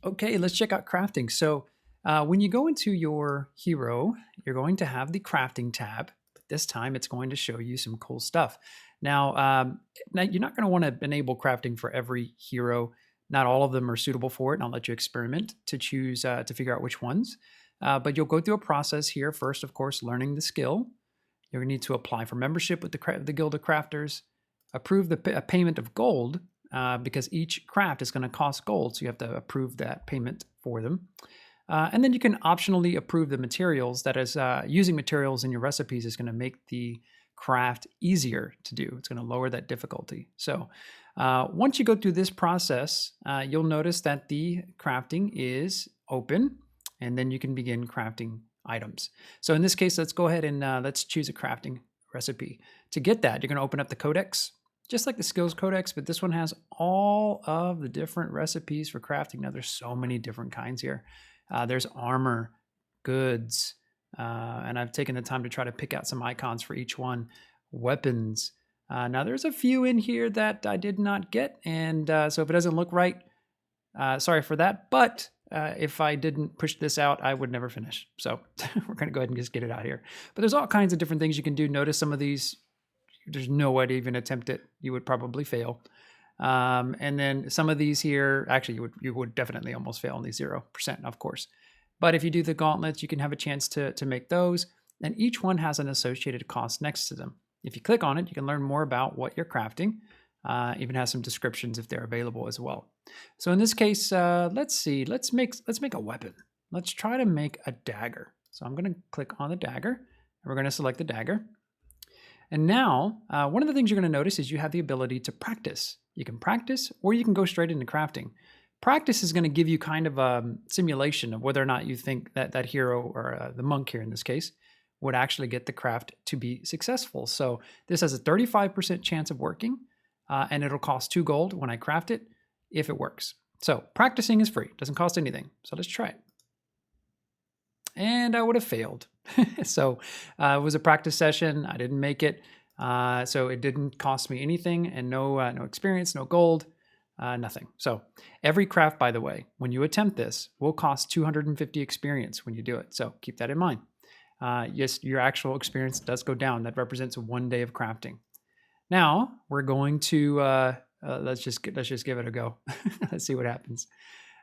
Okay, let's check out crafting. So when you go into your hero, you're going to have the crafting tab. But this time it's going to show you some cool stuff. Now, now you're not going to want to enable crafting for every hero. Not all of them are suitable for it, and I'll let you experiment to choose to figure out which ones. But you'll go through a process here. First, of course, learning the skill. You're going to need to apply for membership with the Guild of Crafters, approve the payment of gold, because each craft is going to cost gold, so you have to approve that payment for them. And then you can optionally approve the materials. That is, using materials in your recipes is going to make the craft easier to do. It's going to lower that difficulty. So once you go through this process, you'll notice that the crafting is open, and then you can begin crafting items. So in this case, let's go ahead and let's choose a crafting recipe. To get that, you're going to open up the codex, just like the skills codex, but this one has all of the different recipes for crafting. Now there's so many different kinds here. There's armor, goods, and I've taken the time to try to pick out some icons for each one. Weapons. Now there's a few in here that I did not get, and so if it doesn't look right, sorry for that, but if I didn't push this out, I would never finish. So we're going to go ahead and just get it out here. But there's all kinds of different things you can do. Notice some of these, there's no way to even attempt it. You would probably fail. And then some of these here, actually you would definitely almost fail on these 0%, of course. But if you do the gauntlets, you can have a chance to make those. And each one has an associated cost next to them. If you click on it, you can learn more about what you're crafting. Even has some descriptions if they're available as well. So in this case, let's see, let's make a weapon. Let's try to make a dagger. So I'm going to click on the dagger, and we're going to select the dagger. And now, one of the things you're going to notice is you have the ability to practice. You can practice, or you can go straight into crafting. Practice is going to give you kind of a simulation of whether or not you think that that hero, or the monk here in this case, would actually get the craft to be successful. So this has a 35% chance of working. And it'll cost 2 gold when I craft it, if it works. So practicing is free, doesn't cost anything. So let's try it. And I would have failed. So it was a practice session. I didn't make it. So it didn't cost me anything, and no experience, no gold, nothing. So every craft, by the way, when you attempt this, will cost 250 experience when you do it. So keep that in mind. Yes, your actual experience does go down. That represents 1 day of crafting. Now we're going to let's just give it a go. Let's see what happens.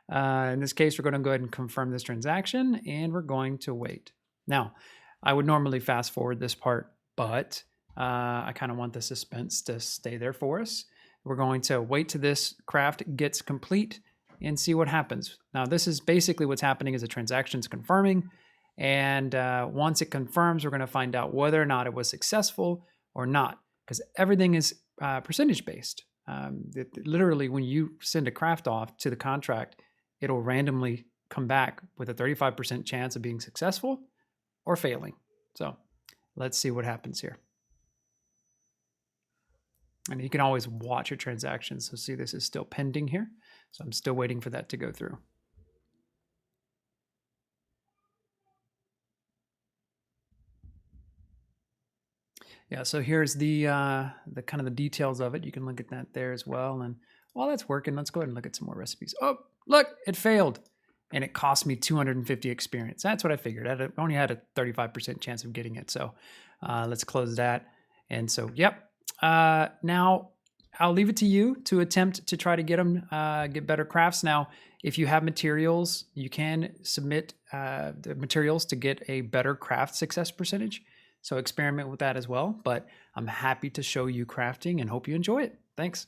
In this case, we're going to go ahead and confirm this transaction, and we're going to wait. Now, I would normally fast forward this part, but I kind of want the suspense to stay there for us. We're going to wait till this craft gets complete and see what happens. Now, this is basically what's happening is the transaction's confirming, and once it confirms, we're going to find out whether or not it was successful or not. Because everything is percentage based. Literally, when you send a craft off to the contract, it'll randomly come back with a 35% chance of being successful or failing. So let's see what happens here. And you can always watch your transactions. So see, this is still pending here. So I'm still waiting for that to go through. Yeah, so here's the kind of the details of it. You can look at that there as well. And while that's working, let's go ahead and look at some more recipes. Oh, look, it failed. And it cost me 250 experience. That's what I figured. I only had a 35% chance of getting it. So let's close that. And so, yep. Now, I'll leave it to you to attempt to try to get them, get better crafts. Now, if you have materials, you can submit the materials to get a better craft success percentage. So experiment with that as well, but I'm happy to show you crafting and hope you enjoy it. Thanks.